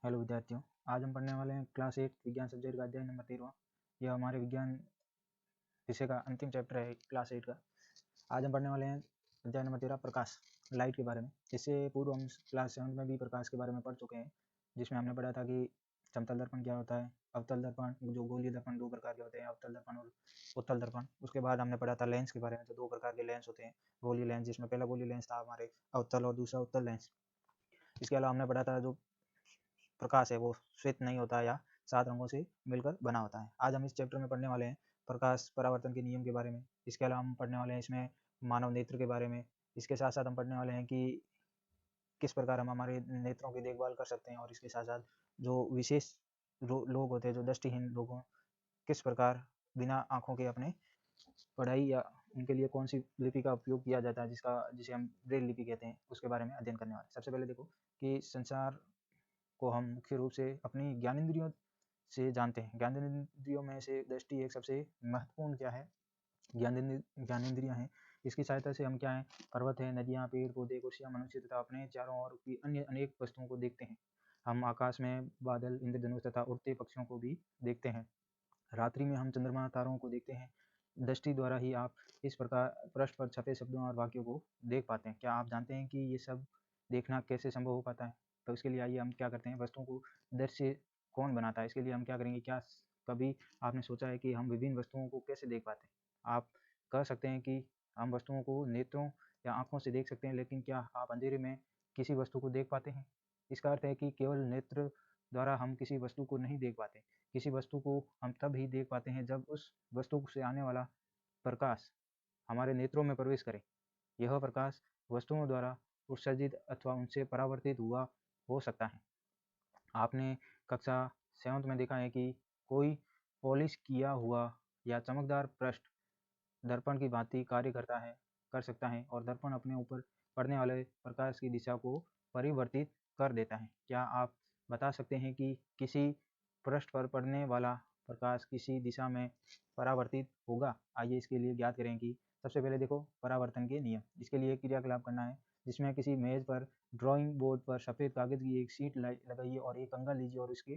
Hello विद्यार्थियों, आज हम पढ़ने वाले हैं क्लास 8 विज्ञान सब्जेक्ट का अध्याय नंबर 13। यह हमारे विज्ञान विषय का अंतिम चैप्टर है क्लास 8 का। आज हम पढ़ने वाले हैं अध्याय नंबर 13 प्रकाश, लाइट के बारे में। इससे पूर्व हम क्लास 7 में भी प्रकाश के बारे में पढ़ चुके हैं, जिसमें हमने पढ़ा था कि समतल दर्पण क्या होता है, अवतल दर्पण, जो गोलीय दर्पण दो प्रकार के होते हैं, अवतल दर्पण और उत्तल दर्पण। उसके बाद हमने पढ़ा था लेंस के बारे में, जो दो प्रकार के लेंस होते हैं, गोलीय लेंस, जिसमें पहला गोलीय लेंस था हमारे अवतल और दूसरा उत्तल लेंस। इसके अलावा हमने पढ़ा था जो प्रकाश है वो श्वेत नहीं होता या 7 रंगों से मिलकर बना होता है। आज हम इस चैप्टर में पढ़ने वाले हैं प्रकाश परावर्तन के नियम के बारे में। इसके अलावा हम पढ़ने वाले हैं इसमें मानव नेत्र के बारे में। इसके साथ साथ हम पढ़ने वाले हैं कि किस प्रकार हम हमारे नेत्रों की देखभाल कर सकते हैं, और इसके साथ साथ जो विशेष लोग होते हैं, जो दृष्टिहीन लोगों, किस प्रकार बिना आंखों के अपने पढ़ाई या उनके लिए कौन सी लिपि का उपयोग किया जाता है, जिसे हम ब्रेल लिपि कहते हैं, उसके बारे में अध्ययन करने वाले हैं। सबसे पहले देखो कि संसार को हम मुख्य रूप से अपनी ज्ञानेंद्रियों से जानते हैं। ज्ञानेंद्रियों में से दृष्टि एक सबसे महत्वपूर्ण क्या है, ज्ञानेंद्रियां हैं। इसकी सहायता से हम क्या है, पर्वत है, नदियां, पेड़ पौधे, कुर्सियां, मनुष्य तथा अपने चारों ओर की अन्य अनेक वस्तुओं को देखते हैं। हम आकाश में बादल, इंद्रधनुष तथा उड़ते पक्षियों को भी देखते हैं। रात्रि में हम चंद्रमा, तारों को देखते हैं। दृष्टि द्वारा ही आप इस प्रकार पृष्ठ पर छपे शब्दों और वाक्यों को देख पाते हैं। क्या आप जानते हैं कि ये सब देखना कैसे संभव हो पाता है? तो इसके लिए आइए हम क्या करते हैं, वस्तुओं को दृश्य कौन बनाता है, इसके लिए हम क्या करेंगे। क्या कभी आपने सोचा है कि हम विभिन्न वस्तुओं को कैसे देख पाते हैं? आप कह सकते हैं कि हम वस्तुओं को नेत्रों या आंखों से देख सकते हैं, लेकिन क्या आप अंधेरे में किसी वस्तु को देख पाते हैं? इसका अर्थ है कि केवल नेत्र द्वारा हम किसी वस्तु को नहीं देख पाते। किसी वस्तु को हम तब ही देख पाते हैं जब उस वस्तु से आने वाला प्रकाश हमारे नेत्रों में प्रवेश करे। यह प्रकाश वस्तुओं द्वारा उत्सर्जित अथवा उनसे परावर्तित हुआ हो सकता है। आपने कक्षा 7 में देखा है कि कोई पॉलिश किया हुआ या चमकदार पृष्ठ दर्पण की भांति कार्य कर सकता है, और दर्पण अपने ऊपर पड़ने वाले प्रकाश की दिशा को परिवर्तित कर देता है। क्या आप बता सकते हैं कि किसी पृष्ठ पर पड़ने वाला प्रकाश किसी दिशा में परावर्तित होगा? आइए इसके लिए ज्ञात करें कि सबसे पहले देखो परावर्तन के नियम। इसके लिए क्रियाकलाप करना है, जिसमें किसी मेज पर ड्राइंग बोर्ड पर सफेद कागज की एक शीट लगाइए और एक कंघा लीजिए और इसके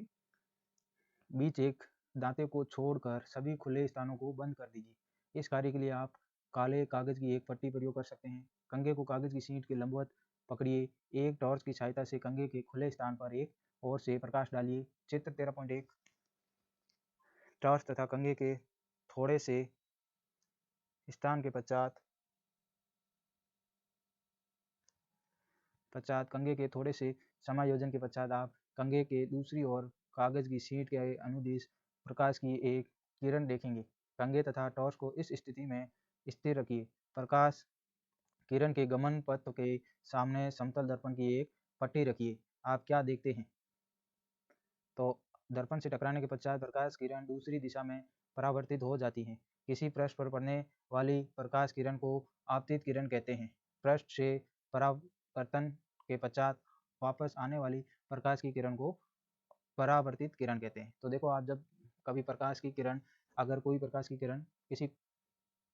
बीच एक दांते को छोड़कर सभी खुले स्थानों को बंद कर दीजिए। इस कार्य के लिए आप काले कागज की एक पट्टी प्रयोग कर सकते हैं। कंघे को कागज की शीट के लंबवत पकड़िए। एक टॉर्च की सहायता से कंघे के खुले स्थान पर एक ओर से प्रकाश डालिए। चित्र 13.1। टॉर्च तथा कंघे के थोड़े से स्थान के पश्चात कंघे के थोड़े से समायोजन के पश्चात आप कंघे के दूसरी ओर कागज की शीट के अनुदिश प्रकाश की एक किरण देखेंगे। कंघे तथा टॉर्च को इस स्थिति में स्थिर रखिए। प्रकाश किरण के गमन पथ के सामने समतल दर्पण की एक पट्टी रखिए। आप क्या देखते हैं? तो दर्पण से टकराने के पश्चात प्रकाश किरण दूसरी दिशा में परावर्तित हो जाती है। किसी पृष्ठ पर पड़ने वाली प्रकाश किरण को आपतित किरण कहते हैं। पृष्ठ से परावर्तन के पश्चात वापस आने वाली प्रकाश की किरण को परावर्तित किरण कहते हैं। तो देखो, आप जब कभी अगर कोई प्रकाश की किरण किसी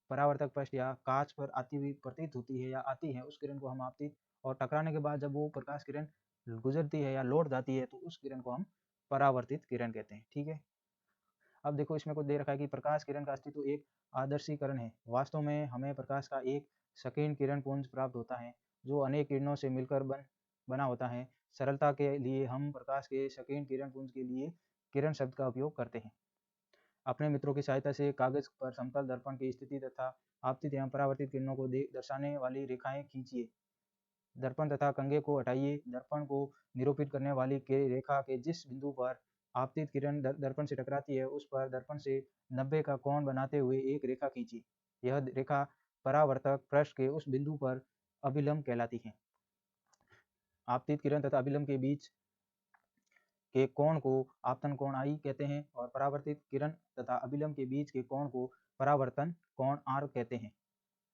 परावर्तक पृष्ठ या कांच पर आती हुई प्रतीत होती है या आती है, उस किरण को हम आपतित, और टकराने के बाद जब वो प्रकाश किरण गुजरती है या लौट जाती है, तो उस किरण को हम परावर्तित किरण कहते हैं। ठीक है। अब देखो, इसमें कुछ दे रखा है कि प्रकाश किरण का अस्तित्व एक आदर्शीकरण है। वास्तव में हमें प्रकाश का एक संकीर्ण किरण पुंज प्राप्त होता है, जो अनेक किरणों से मिलकर बना होता है। सरलता के लिए हम प्रकाश के संकीर्ण किरण पुंज के लिए किरण शब्द का उपयोग करते हैं। अपने मित्रों की सहायता से कागज पर समतल दर्पण की स्थिति तथा आपतित एवं परावर्तित किरणों को दर्शाने वाली रेखाएं खींचिए। दर्पण तथा कंघे को हटाइए। दर्पण को निरूपित करने वाली रेखा के जिस बिंदु पर आपतित किरण दर्पण से टकराती है, उस पर दर्पण से 90 का कोण बनाते हुए एक रेखा खींचिए। यह रेखा परावर्तक पृष्ठ के उस बिंदु पर अभिलंब कहलाती है। आपतित किरण तथा अभिलंब के बीच के कोण को आपतन कोण I कहते हैं, और परावर्तित किरण तथा अभिलंब के बीच के कोण को परावर्तन कोण R कहते हैं।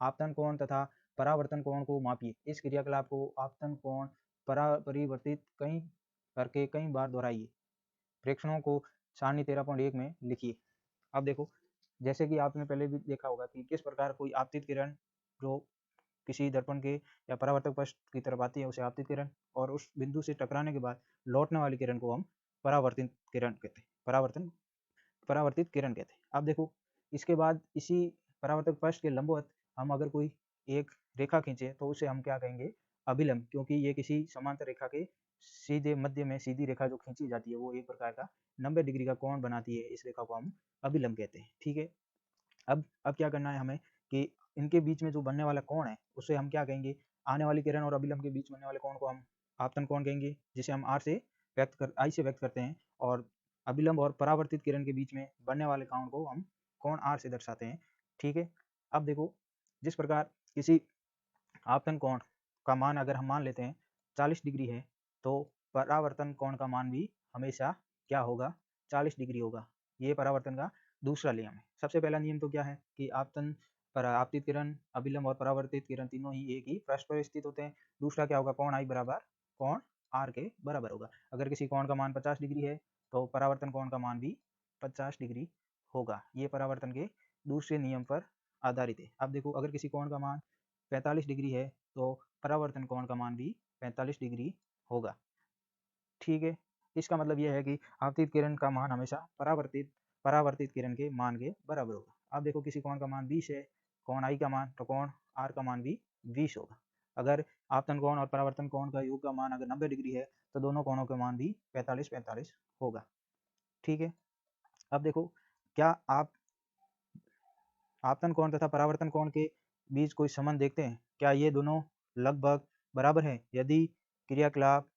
आपतन कोण तथा परावर्तन कोण को मापिए। इस क्रियाकलाप को आपतन कोण परिवर्तित करके कई बार दोहराइए। प्रेक्षणों को सारणी 13.1 में लिखिए। अब देखो, जैसे कि आपने पहले भी देखा होगा कि किस प्रकार कोई आपतित किरण जो किसी दर्पण के या परावर्तक पृष्ठ की तरफ आती है उसे आपतित किरण, और उस बिंदु से टकराने के बाद लौटने वाली किरण को हम परावर्तित किरण कहते हैं, परावर्तित किरण कहते हैं। अब देखो इसके बाद इसी परावर्तक पृष्ठ के लंबवत हम अगर कोई एक रेखा खींचे तो उसे हम क्या कहेंगे, अभिलंब, क्योंकि ये किसी समांतर रेखा के सीधे मध्य में सीधी रेखा जो खींची जाती है वो एक प्रकार का 90 डिग्री का कोण बनाती है, इस रेखा को हम अभिलंब कहते हैं। ठीक है, अब क्या करना है हमें कि इनके बीच में जो बनने वाला कोण है उसे हम क्या कहेंगे, आने वाली किरण और अभिलंब के बीच बनने वाले कोण को हम आपतन कोण कहेंगे, जिसे हम आई से व्यक्त करते हैं, और अभिलंब और परावर्तित किरण के बीच में बनने वाले कोण को हम कोण आर से दर्शाते हैं। ठीक है, अब देखो जिस प्रकार किसी आपतन कोण का मान अगर हम मान लेते हैं 40 डिग्री है, तो परावर्तन कोण का मान भी हमेशा क्या होगा, 40 डिग्री होगा। ये परावर्तन का दूसरा नियम है। सबसे पहला नियम तो क्या है कि आपतन पर आपतित किरण, अभिलंब और परावर्तित किरण तीनों ही एक ही पृष्ठ पर स्थित होते हैं। दूसरा क्या होगा, कोण आई बराबर कोण आर के बराबर होगा। अगर किसी कोण का मान 50 डिग्री है तो परावर्तन कोण का मान भी 50 डिग्री होगा। ये परावर्तन के दूसरे नियम पर आधारित है। अब देखो अगर किसी कोण का मान 45 डिग्री है तो परावर्तन कोण का मान भी 45 डिग्री होगा। ठीक है, इसका मतलब यह है कि आपतित किरण का मान हमेशा परावर्तित किरण के मान के बराबर होगा। अब देखो किसी कोण का मान 20 है, कोण आई का मान, तो कोण आर का मान भी 20 होगा। अगर आपतन कोण और परावर्तन कोण का योग का मान अगर 90 डिग्री है तो दोनों कोणों का मान भी 45-45 होगा। ठीक है, अब देखो क्या आप आपतन कोण तथा परावर्तन कोण के बीच कोई संबंध देखते हैं? क्या ये दोनों लगभग बराबर है? यदि क्रियाकलाप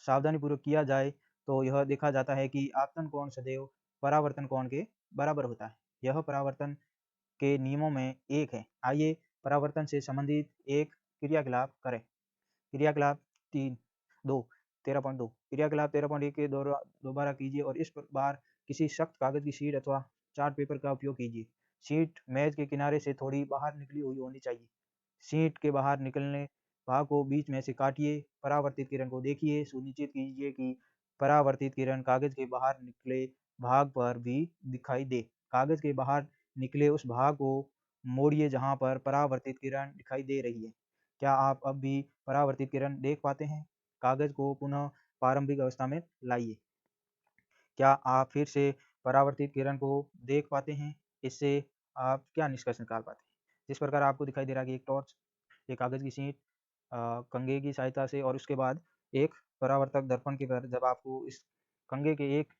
सावधानीपूर्वक किया जाए तो यह देखा जाता है कि आपतन कोण सदैव परावर्तन कोण के बराबर होता है। यह परावर्तन के नियमों में एक है। आइए परावर्तन से संबंधित एक क्रियाकलाप करें। क्रियाकलाप 2 13.2 क्रियाकलाप 13.1 के दोबारा कीजिए और इस बार किसी सख्त कागज की शीट अथवा चार्ट पेपर का उपयोग कीजिए। शीट मेज के किनारे से थोड़ी बाहर निकली हुई होनी चाहिए। शीट के बाहर निकलने भाग को बीच में से काटिए। परावर्तित किरण को देखिए, सुनिश्चित कीजिए कि परावर्तित किरण कागज के बाहर निकले भाग पर भी दिखाई दे। कागज के बाहर निकले उस भाग को मोड़िए जहां पर परावर्तित किरण दिखाई दे रही है। क्या आप अब भी परावर्तित किरण देख पाते हैं? कागज को पुनः प्रारंभिक अवस्था में लाइए। क्या आप फिर से परावर्तित किरण को देख पाते हैं? इससे आप क्या निष्कर्ष निकाल पाते हैं? जिस प्रकार आपको दिखाई दे रहा है कि एक टॉर्च, एक कागज की शीट, कंघे की सहायता से और उसके बाद एक परावर्तक दर्पण के पर जब आपको इस कंघे के एक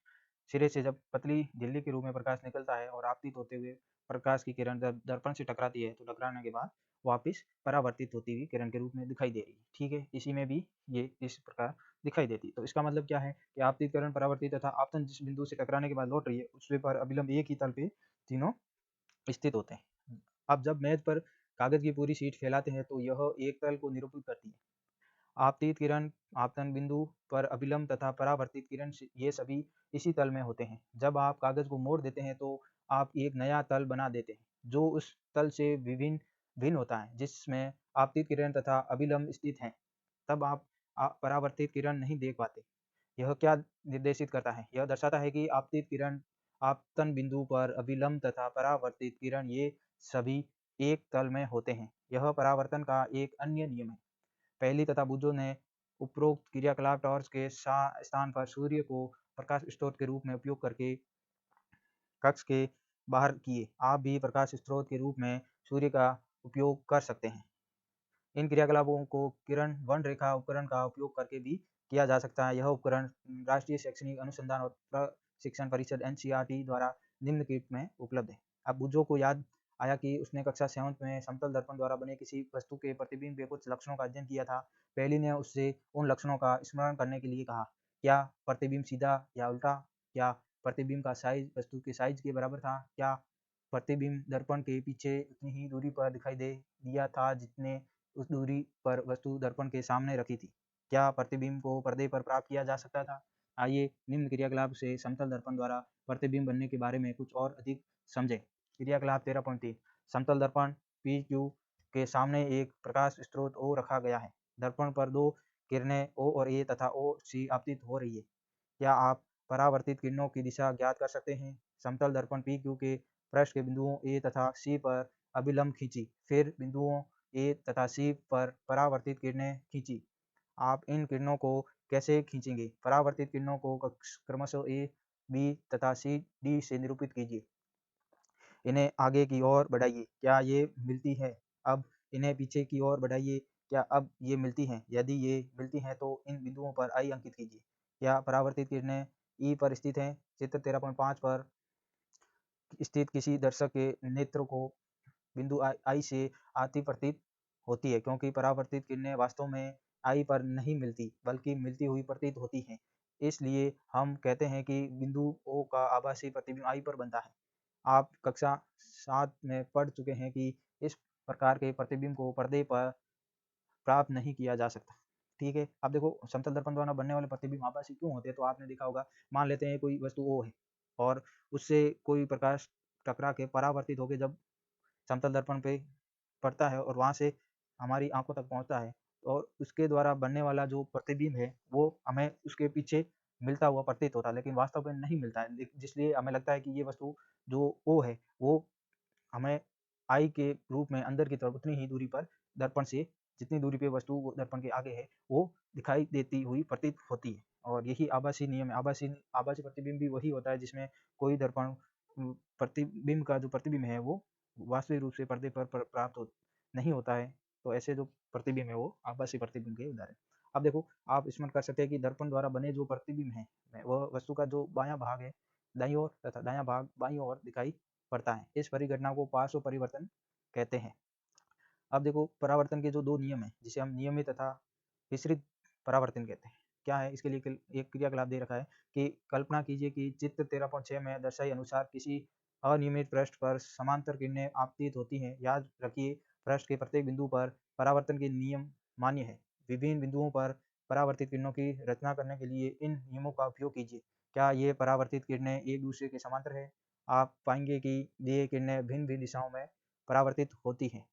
सिरे से जब पतली झिल्ली के रूप में प्रकाश निकलता है और आपतित होते हुए प्रकाश की किरण जब दर्पण से टकराती है तो टकराने के बाद वापिस परावर्तित होती हुई किरण के रूप में दिखाई दे रही है। ठीक है, इसी में भी ये इस प्रकार दिखाई देती है। तो इसका मतलब क्या है कि आपतित किरण, परावर्तित तथा आपतन जिस बिंदु से टकराने के बाद लौट रही है उस पर अभिलंब एक ही तल पे तीनों स्थित होते हैं। अब जब मेज पर कागज की पूरी शीट फैलाते हैं तो यह एक तल को निरूपित करती है। आपतित किरण, आपतन बिंदु पर अभिलंब तथा परावर्तित किरण ये सभी इसी तल में होते हैं। जब आप कागज को मोड़ देते हैं तो आप एक नया तल बना देते हैं जो उस तल से भिन्न होता है जिसमें आपतित किरण तथा अभिलंब स्थित हैं। तब आप परावर्तित किरण नहीं देख पाते। यह क्या निर्देशित करता है? यह दर्शाता है कि आपतित किरण आपतन बिंदु पर अभिलंब तथा परावर्तित किरण ये सभी एक तल में होते हैं। यह परावर्तन का एक अन्य नियम है। पहली तथा बुजो ने उपरोक्त क्रियाकलाप टॉर्च के स्थान पर सूर्य को प्रकाश स्रोत के रूप में उपयोग करके कक्ष के बाहर किए। आप भी प्रकाश स्रोत के रूप में सूर्य का उपयोग कर सकते हैं। इन क्रियाकलापों को किरण वर्ण रेखा उपकरण का उपयोग करके भी किया जा सकता है। यह उपकरण राष्ट्रीय शैक्षणिक अनुसंधान और प्रशिक्षण परिषद NCERT द्वारा निम्नलिखित में उपलब्ध है। अब बुजो को याद आया कि उसने कक्षा 7 में समतल दर्पण द्वारा बने किसी वस्तु के प्रतिबिंब के कुछ लक्षणों का अध्ययन किया था। पहली ने उससे उन लक्षणों का स्मरण करने के लिए कहा। क्या प्रतिबिंब सीधा या उल्टा? क्या प्रतिबिंब का साइज वस्तु के साइज के बराबर था? क्या प्रतिबिंब दर्पण के पीछे उतनी ही दूरी पर दिखाई दिया था जितने उस दूरी पर वस्तु दर्पण के सामने रखी थी? क्या प्रतिबिंब को पर्दे पर प्राप्त किया जा सकता था? आइए निम्न क्रियाकलाप से समतल दर्पण द्वारा प्रतिबिंब बनने के बारे में कुछ और अधिक समझें। क्रियाकलाप 13.3 समतल दर्पण PQ के सामने एक प्रकाश स्रोत O रखा गया है। दर्पण पर दो किरणें O और A तथा OC आपतित हो रही है। क्या आप परावर्तित किरणों की दिशा ज्ञात कर सकते हैं? समतल दर्पण PQ के पृष्ठ के बिंदुओं A तथा C पर अभिलंब खींची, फिर बिंदुओं ए तथा सी पर परावर्तित किरणें खींची। आप इन किरणों को कैसे खींचेंगे? परावर्तित किरणों को क्रमशः ए, बी तथा सी, डी से निरूपित कीजिए। इन्हें आगे की ओर बढ़ाइए, क्या ये मिलती है? अब इन्हें पीछे की ओर बढ़ाइए, क्या अब ये मिलती हैं? यदि ये मिलती हैं तो इन बिंदुओं पर आई अंकित कीजिए। क्या परावर्तित किरणें ई पर स्थित हैं? चित्र 13.5 पर स्थित किसी दर्शक के नेत्र को बिंदु आई से आती प्रतीत होती है, क्योंकि परावर्तित किरणें वास्तव में आई पर नहीं मिलती बल्कि मिलती हुई प्रतीत होती हैं। इसलिए हम कहते हैं कि बिंदु ओ का आभासी प्रतिबिंब आई पर बनता है। आप कक्षा 7 में पढ़ चुके हैं कि इस प्रकार के प्रतिबिंब को पर्दे पर प्राप्त नहीं किया जा सकता। ठीक है, अब देखो समतल दर्पण द्वारा बनने वाले प्रतिबिंब आभासी क्यों होते हैं? तो आपने देखा होगा, मान लेते हैं कोई वस्तु ओ है और उससे कोई प्रकाश टकरा के परावर्तित होकर जब समतल दर्पण पे पड़ता है और वहाँ से हमारी आंखों तक पहुँचता है और उसके द्वारा बनने वाला जो प्रतिबिंब है वो हमें उसके पीछे मिलता हुआ प्रतीत होता है, लेकिन वास्तव में नहीं मिलता है। जिसलिए हमें लगता है कि ये वस्तु जो ओ है वो हमें आई के रूप में अंदर की तरफ उतनी ही दूरी पर दर्पण से जितनी दूरी पे वस्तु दर्पण के आगे है वो दिखाई देती हुई प्रतीत होती है। और यही आभासी नियम है। आभासी प्रतिबिंब भी वही होता है जिसमें कोई दर्पण प्रतिबिंब का जो प्रतिबिंब है वो वास्तविक रूप से पर्दे पर प्राप्त नहीं होता है। तो ऐसे जो प्रतिबिंब है वो आभासी प्रतिबिंब के उदाहरण। अब देखो आप स्मरण कर सकते हैं कि दर्पण द्वारा बने जो प्रतिबिंब है वह वस्तु का जो बायां भाग है दाईं ओर तथा दायां भाग बाईं ओर दिखाई पड़ता है। इस परिघटना को पार्श्व परिवर्तन कहते हैं। अब देखो परावर्तन के जो दो नियम हैं जिसे हम नियमित तथा विसरित परावर्तन कहते हैं। क्या है? इसके लिए एक क्रियाकलाप दे रखा है कि कल्पना कीजिए कि चित्र 13.6 में दर्शाए अनुसार किसी अनियमित पृष्ठ पर समांतर किरणें आपतित होती हैं। याद रखिए पृष्ठ के प्रत्येक बिंदु पर परावर्तन के नियम मान्य है। विभिन्न बिंदुओं पर परावर्तित किरणों की रचना करने के लिए इन नियमों का उपयोग कीजिए। क्या ये परावर्तित किरणें एक दूसरे के समांतर है? आप पाएंगे कि ये किरणें भिन्न भिन्न दिशाओं में परावर्तित होती हैं।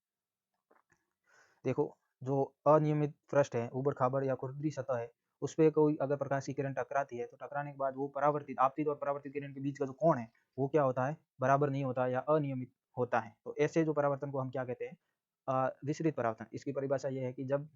देखो जो अनियमित पृष्ठ है, ऊबड़ खाबड़ या खुरदरी सतह है, उस पे कोई अगर प्रकाश की किरण टकराती है तो टकराने के बाद वो परावर्तित आपतित और परावर्तित किरण के बीच का जो कोण है वो क्या होता है? बराबर नहीं होता या अनियमित होता है। तो ऐसे जो परावर्तन को हम क्या कहते हैं? विसरित परावर्तन। इसकी परिभाषा ये है कि जब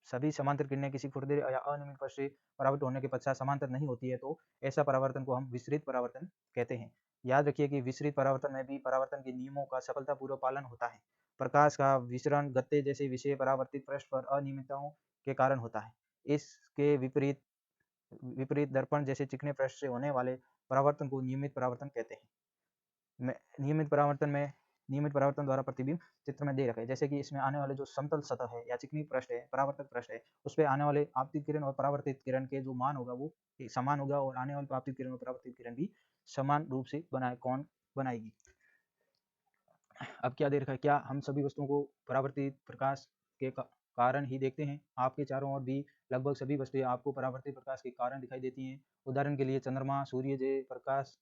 सभी समांतर किरणें किसी खुरदरे या अनियमित पृष्ठ से परावर्तित होने के पश्चात समांतर नहीं होती है तो ऐसा परावर्तन को हम विसरित परावर्तन कहते हैं। याद रखिए कि विसरित परावर्तन में भी परावर्तन के नियमों का सफलतापूर्वक पालन होता है। प्रकाश का विसरण गत्ते जैसे विषय परावर्तित पृष्ठ पर अनियमितताओं के कारण होता है। इसके विपरीत विपरीत दर्पण जैसे चिकने पृष्ठ से होने वाले परावर्तन को नियमित परावर्तन कहते हैं। नियमित परावर्तन द्वारा प्रतिबिंब चित्र में दे रखा है। जैसे कि इसमें आने वाले जो समतल सतह है या चिकनी पृष्ठ है, परावर्तक पृष्ठ है, उस पे आने वाले आपतित किरण और परावर्तित किरण के जो मान होगा वो समान होगा और आने वाले आपतित किरण और परावर्तित किरण भी समान रूप से कौन बनाएगी। अब क्या दे रखा है? क्या हम सभी वस्तुओं को परावर्तित प्रकाश के कारण ही देखते हैं? आपके चारों ओर भी लगभग सभी वस्तुएं आपको परावर्तित प्रकाश के कारण दिखाई देती हैं। उदाहरण के लिए चंद्रमा सूर्य से प्रकाश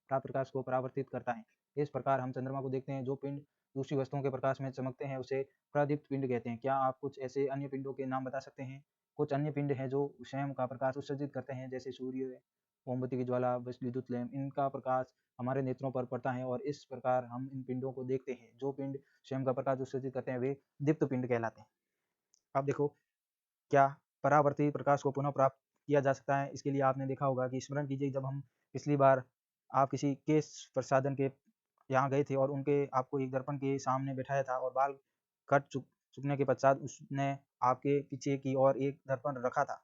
प्राप्त प्रकाश को परावर्तित करता है। इस प्रकार हम चंद्रमा को देखते हैं। जो पिंड दूसरी वस्तुओं के प्रकाश में चमकते हैं उसे प्रदीप्त पिंड कहते हैं। क्या आप कुछ ऐसे अन्य पिंडों के नाम बता सकते हैं? कुछ अन्य पिंड हैं जो स्वयं का प्रकाश उत्सर्जित करते हैं, जैसे सूर्य, मोमबत्ती की ज्वाला, विद्युत लैंप। इनका प्रकाश हमारे नेत्रों पर पड़ता है और इस प्रकार हम इन पिंडों को देखते हैं। जो पिंड स्वयं का प्रकाश उत्सर्जित करते हैं वे दीप्त पिंड कहलाते हैं। अब देखो क्या परावर्तित प्रकाश को पुनः प्राप्त किया जा सकता है? इसके लिए आपने देखा होगा कि स्मरण कीजिए जब हम पिछली बार आप किसी केश प्रसाधन के यहाँ गए थे और उनके आपको एक दर्पण के सामने बैठाया था और बाल कट चुकने के पश्चात उसने आपके पीछे की ओर एक दर्पण रखा था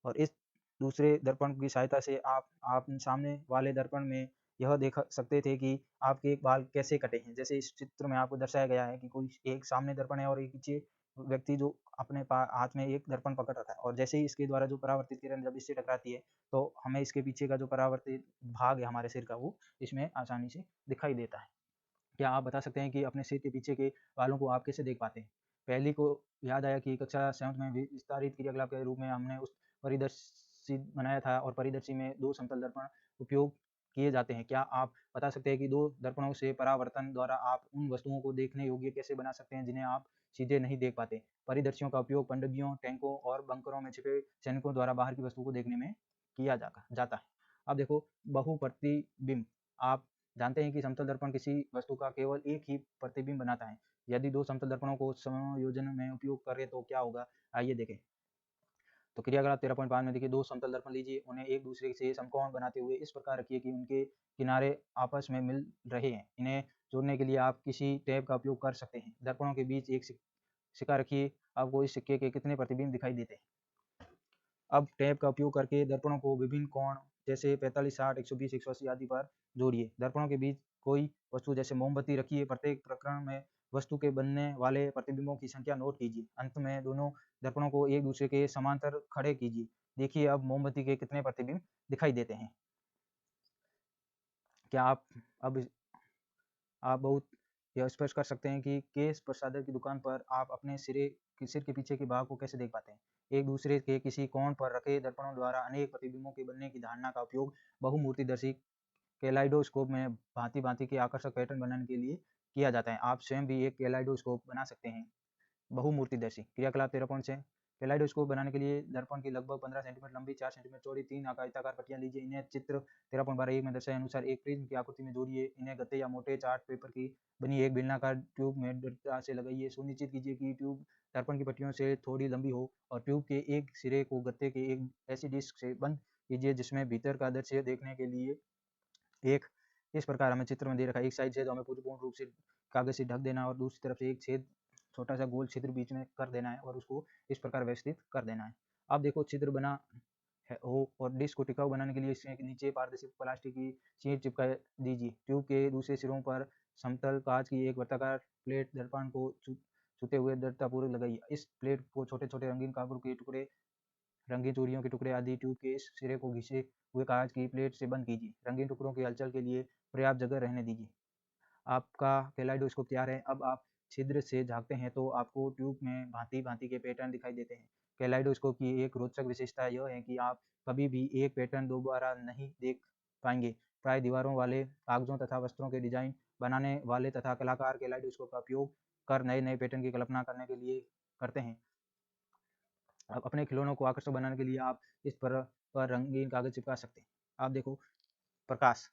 और इस दूसरे दर्पण की सहायता से आप सामने वाले दर्पण में यह देख सकते थे कि आपके बाल कैसे कटे हैं। जैसे इस चित्र में आपको दर्शाया गया है कि कोई एक सामने दर्पण है और एक पीछे व्यक्ति जो अपने हाथ में एक दर्पण पकड़ रखा है और जैसे ही इसके द्वारा जो परावर्तित किरण जब इससे टकराती है तो हमें इसके पीछे का जो परावर्तित भाग है हमारे सिर का वो इसमें आसानी से दिखाई देता है। क्या आप बता सकते हैं कि अपने सिर के पीछे के बालों को आप कैसे देख पाते हैं? पहली को याद आया कि कक्षा 7 में विस्तारित क्रियाकलाप के रूप में हमने उस परिदर्शी बनाया था और परिदर्शी में 2 समतल दर्पण उपयोग किए जाते हैं। क्या आप बता सकते हैं कि 2 दर्पणों से परावर्तन द्वारा आप उन वस्तुओं को देखने योग्य कैसे बना सकते हैं जिन्हें आप सीधे नहीं देख पाते? परिदर्शियों का उपयोग पनडुब्बियों, टैंकों और बंकरों में छिपे सैनिकों द्वारा बाहर की वस्तु को देखने में किया जाता है। अब देखो बहुप्रतिबिंब। आप जानते हैं कि समतल दर्पण किसी वस्तु का केवल एक ही प्रतिबिंब बनाता है। यदि दो समतल दर्पणों को समायोजन में उपयोग करें तो क्या होगा, आइए देखें। तो क्रियाकलाप 13.5 में देखिए, दो समतल दर्पण लीजिए, उन्हें एक दूसरे से समकोण बनाते हुए इस प्रकार रखिए कि उनके किनारे आपस में मिल रहे हैं। इन्हें जोड़ने के लिए आप किसी टैप का उपयोग कर सकते हैं। दर्पणों के बीच एक सिक्का रखिए, आपको इस सिक्के के कितने प्रतिबिंब दिखाई देते हैं। अब टैप का उपयोग करके दर्पणों को विभिन्न कोण जैसे 45, 60, 120, 180 आदि पर जोड़िए। दर्पणों के बीच कोई वस्तु जैसे मोमबत्ती रखिए। प्रत्येक प्रकरण में वस्तु के बनने वाले प्रतिबिंबों की संख्या नोट कीजिए। अंत में दोनों दर्पणों को एक दूसरे के समांतर खड़े कीजिए। देखिए अब मोमबत्ती के कितने प्रतिबिंब दिखाई देते हैं। क्या अब आप बहुत यह स्पष्ट कर सकते हैं कि केश प्रसाधक की दुकान पर आप अपने सिर के पीछे के भाग को कैसे देख पाते हैं। एक दूसरे के किसी कोण पर रखे दर्पणों द्वारा अनेक प्रतिबिंबों के बनने की धारणा का उपयोग बहुमूर्तिदर्शी कैलाइडोस्कोप में भांति भांति के आकर्षक पैटर्न बनाने के लिए किया जाता है। आप स्वयं भी एक कैलाइडोस्कोप बना सकते हैं। बहुमूर्तिदर्शी क्रियाकलाप 13.6 कैलाइडोस्कोप बनाने के लिए दर्पण की लगभग 15 सेंटीमीटर लंबी, 4 सेंटीमीटर चौड़ी 3 आयताकार पट्टियां लीजिए। इन्हें चित्र 13.12 में दर्शाए अनुसार एक प्रिज्म की आकृति में जोड़िए। इन्हें गत्ते या मोटे चार्ट पेपर की बनी एक बेलनाकार ट्यूब में दृढ़ता से लगाइए। सुनिश्चित कीजिए कि ट्यूब दर्पण की पट्टियों से थोड़ी लंबी हो और ट्यूब के एक सिरे को गत्ते के एक ऐसी डिस्क से बंद कीजिए जिसमें भीतर का दृश्य देखने के लिए एक इस प्रकार हमें चित्र में दे रखा है। एक साइड से तो हमें पूर्ण रूप से कागज से ढक देना और दूसरी तरफ से एक छेद, छोटा सा गोल छिद्र बीच में कर देना है और उसको इस प्रकार व्यवस्थित कर देना है। अब देखो छिद्र बना हो और डिस्क को टिकाऊ बनाने के लिए इसके नीचे पारदर्शी प्लास्टिक की शीट चिपका दीजिए। ट्यूब के दूसरे सिरों पर समतल कांच की एक वर्ताकार प्लेट दर्पण को छूते हुए दृढ़तापूर्वक लगाइए। इस प्लेट को छोटे छोटे रंगीन कागज के टुकड़े, रंगीन चूड़ियों के टुकड़े आदि ट्यूब के इस सिरे को घिसे हुए कागज की प्लेट से बंद कीजिए। रंगीन टुकड़ों की हलचल के लिए पर्याप्त जगह रहने दीजिए। आपका कैलाइडोस्कोप तैयार है। अब आप छिद्र से झांकते हैं तो आपको ट्यूब में भांति भांति के पैटर्न दिखाई देते हैं। कैलाइडोस्कोप की एक रोचक विशेषता यह है कि आप कभी भी एक पैटर्न दोबारा नहीं देख पाएंगे। प्राय दीवारों वाले कागजों तथा वस्त्रों के डिजाइन बनाने वाले तथा कलाकार कैलाइडोस्कोप का उपयोग कर नए नए पैटर्न की कल्पना करने के लिए करते हैं। अब अपने खिलौनों को आकर्षक बनाने के लिए आप इस पर रंगीन कागज चिपका सकते हैं। आप देखो प्रकाश